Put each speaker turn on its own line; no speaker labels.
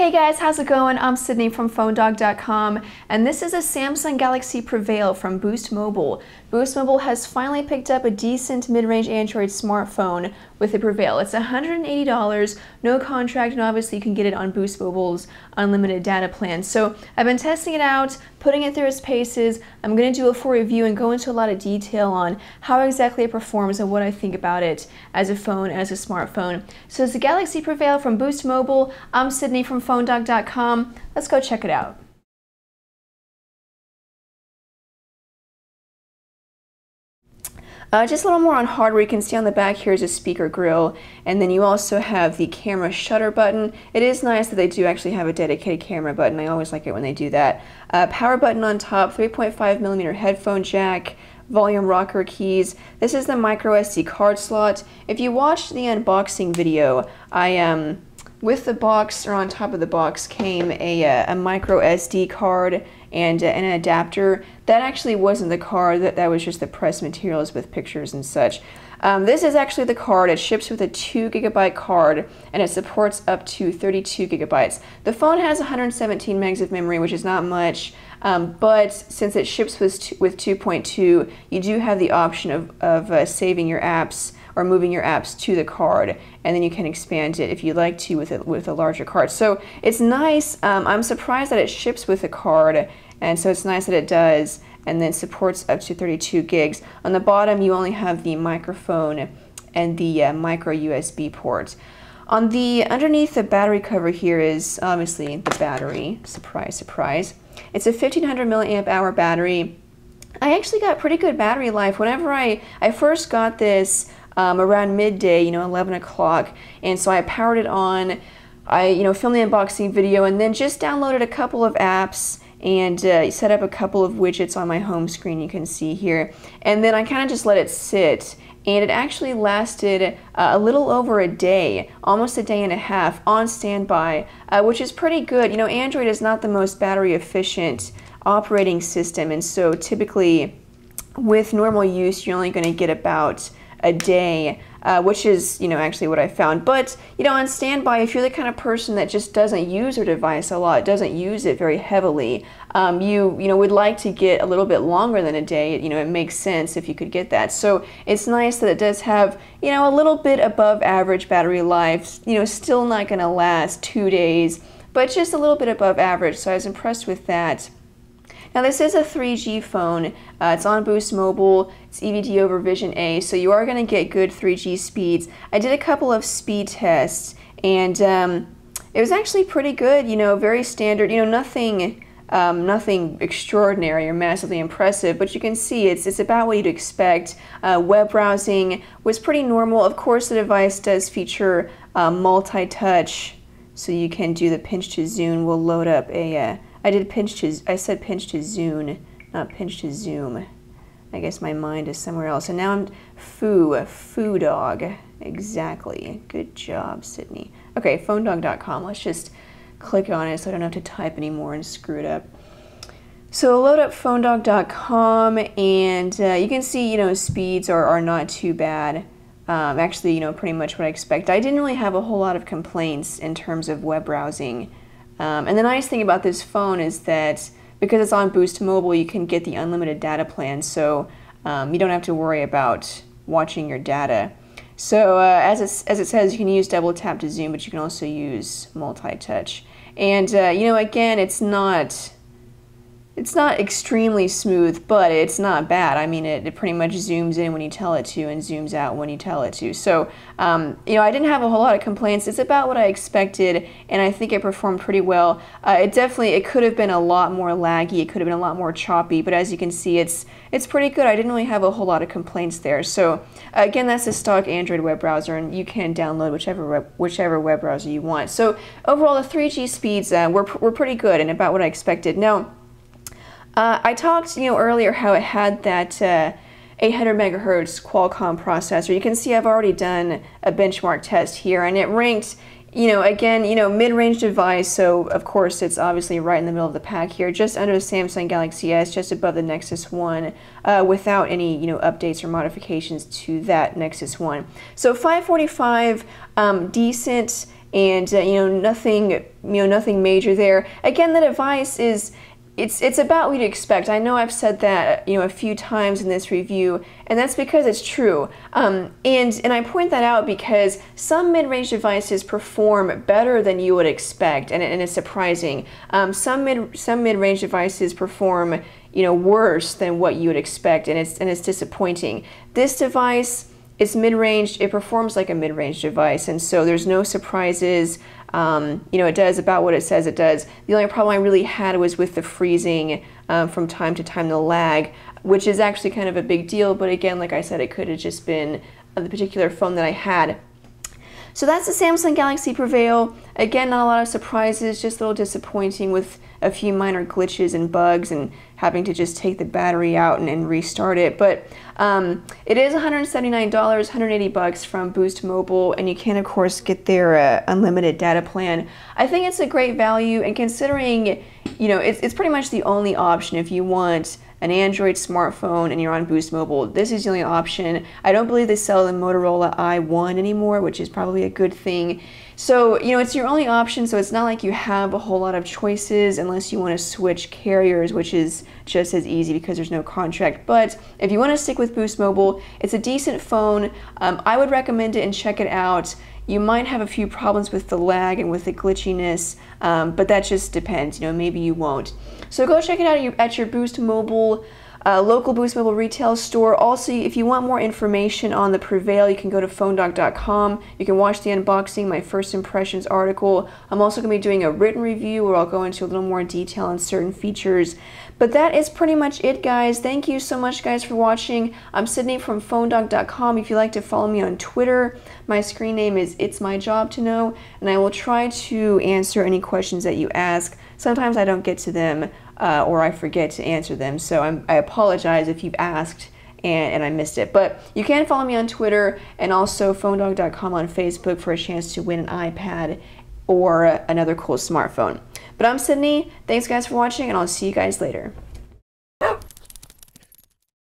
Hey guys, how's it going? I'm Sydney from PhoneDog.com, and this is a Samsung Galaxy Prevail from Boost Mobile. Boost Mobile has finally picked up a decent mid-range Android smartphone with the Prevail. It's $180, no contract, and obviously you can get it on Boost Mobile's unlimited data plan. So I've been testing it out, putting it through its paces. I'm going to do a full review and go into a lot of detail on how exactly it performs and what I think about it as a phone, as a smartphone. So it's the Galaxy Prevail from Boost Mobile. I'm Sydney from PhoneDog.com. Let's go check it out. Just a little more on hardware. You can see on the back here is a speaker grill, and then you also have the camera shutter button. It is nice that they do actually have a dedicated camera button. I always like it when they do that. Power button on top, 3.5mm headphone jack, volume rocker keys. This is the micro SD card slot. If you watched the unboxing video, with the box, or on top of the box, came a micro SD card and an adapter. That actually wasn't the card, that was just the press materials with pictures and such. This is actually the card. It ships with a 2GB card, and it supports up to 32GB. The phone has 117 megs of memory, which is not much, but since it ships with 2.2, you do have the option of saving your apps or moving your apps to the card, and then you can expand it if you'd like to with a larger card. So it's nice. I'm surprised that it ships with a card, and so it's nice that it does, and then supports up to 32 gigs. On the bottom, you only have the microphone and the micro USB port. Underneath the battery cover here is obviously the battery. Surprise, surprise. It's a 1500 milliamp hour battery. I actually got pretty good battery life. Whenever I first got this, around midday, 11 o'clock, and so I powered it on. I filmed the unboxing video and then just downloaded a couple of apps and set up a couple of widgets on my home screen, you can see here, and then I kind of just let it sit, and it actually lasted a little over a day, almost a day and a half on standby, which is pretty good. Android is not the most battery efficient operating system, and so typically with normal use you're only going to get about a day, which is actually what I found. But on standby, if you're the kind of person that just doesn't use your device a lot, doesn't use it very heavily, you would like to get a little bit longer than a day. It makes sense if you could get that. So it's nice that it does have a little bit above average battery life. Still not going to last 2 days, but just a little bit above average. So I was impressed with that. Now this is a 3G phone. It's on Boost Mobile. It's EVD over Vision A, so you are going to get good 3G speeds. I did a couple of speed tests, and it was actually pretty good. Very standard. Nothing extraordinary or massively impressive, but you can see it's about what you'd expect. Web browsing was pretty normal. Of course, the device does feature multi-touch, so you can do the pinch to zoom. We'll load up a. I said pinch to zoom, not pinch to zoom. I guess my mind is somewhere else. And now I'm foo dog. Exactly. Good job, Sydney. Okay, PhoneDog.com. Let's just click on it so I don't have to type anymore and screw it up. So load up PhoneDog.com, and you can see, speeds are not too bad. Actually, pretty much what I expect. I didn't really have a whole lot of complaints in terms of web browsing. And the nice thing about this phone is that because it's on Boost Mobile, you can get the unlimited data plan, so you don't have to worry about watching your data. So as it says, you can use double tap to zoom, but you can also use multi-touch. And again, it's not extremely smooth, but it's not bad. I mean, it pretty much zooms in when you tell it to and zooms out when you tell it to. So, I didn't have a whole lot of complaints. It's about what I expected, and I think it performed pretty well. It could have been a lot more laggy. It could have been a lot more choppy, but as you can see, it's pretty good. I didn't really have a whole lot of complaints there. So, again, that's the stock Android web browser, and you can download whichever web browser you want. So, overall, the 3G speeds were pretty good and about what I expected. Now, I talked, earlier how it had that 800 megahertz Qualcomm processor. You can see I've already done a benchmark test here, and it ranked, again, mid-range device, so of course it's obviously right in the middle of the pack here, just under the Samsung Galaxy S, just above the Nexus 1, without any, updates or modifications to that Nexus 1. So 545, decent. and nothing major there. Again, the device is it's about what you'd expect. I know I've said that a few times in this review, and that's because it's true. And I point that out because some mid-range devices perform better than you would expect, and it's surprising. Some mid-range devices perform worse than what you would expect, and it's disappointing. This device, it's mid-range, it performs like a mid-range device, and so there's no surprises. It does about what it says it does. The only problem I really had was with the freezing from time to time, the lag, which is actually kind of a big deal, but again, like I said, it could have just been the particular phone that I had. So that's the Samsung Galaxy Prevail. Again, not a lot of surprises, just a little disappointing with a few minor glitches and bugs and having to just take the battery out and restart it. But it is $179, $180 from Boost Mobile, and you can, of course, get their unlimited data plan. I think it's a great value, and considering, it's pretty much the only option if you want an Android smartphone and you're on Boost Mobile. This is the only option. I don't believe they sell the Motorola i1 anymore, which is probably a good thing. So, it's your only option, so it's not like you have a whole lot of choices unless you want to switch carriers, which is just as easy because there's no contract. But if you want to stick with Boost Mobile, it's a decent phone. I would recommend it and check it out. You might have a few problems with the lag and with the glitchiness, but that just depends. Maybe you won't. So go check it out at your Boost Mobile, local Boost Mobile retail store. Also, if you want more information on the Prevail, you can go to phonedog.com. You can watch the unboxing, my first impressions article. I'm also going to be doing a written review where I'll go into a little more detail on certain features. But that is pretty much it, guys. Thank you so much, guys, for watching. I'm Sydney from phonedog.com. If you'd like to follow me on Twitter, my screen name is It's My Job to Know, and I will try to answer any questions that you ask. Sometimes I don't get to them or I forget to answer them, so I apologize if you've asked and I missed it. But you can follow me on Twitter and also phonedog.com on Facebook for a chance to win an iPad or another cool smartphone. But I'm Sydney. Thanks, guys, for watching, and I'll see you guys later.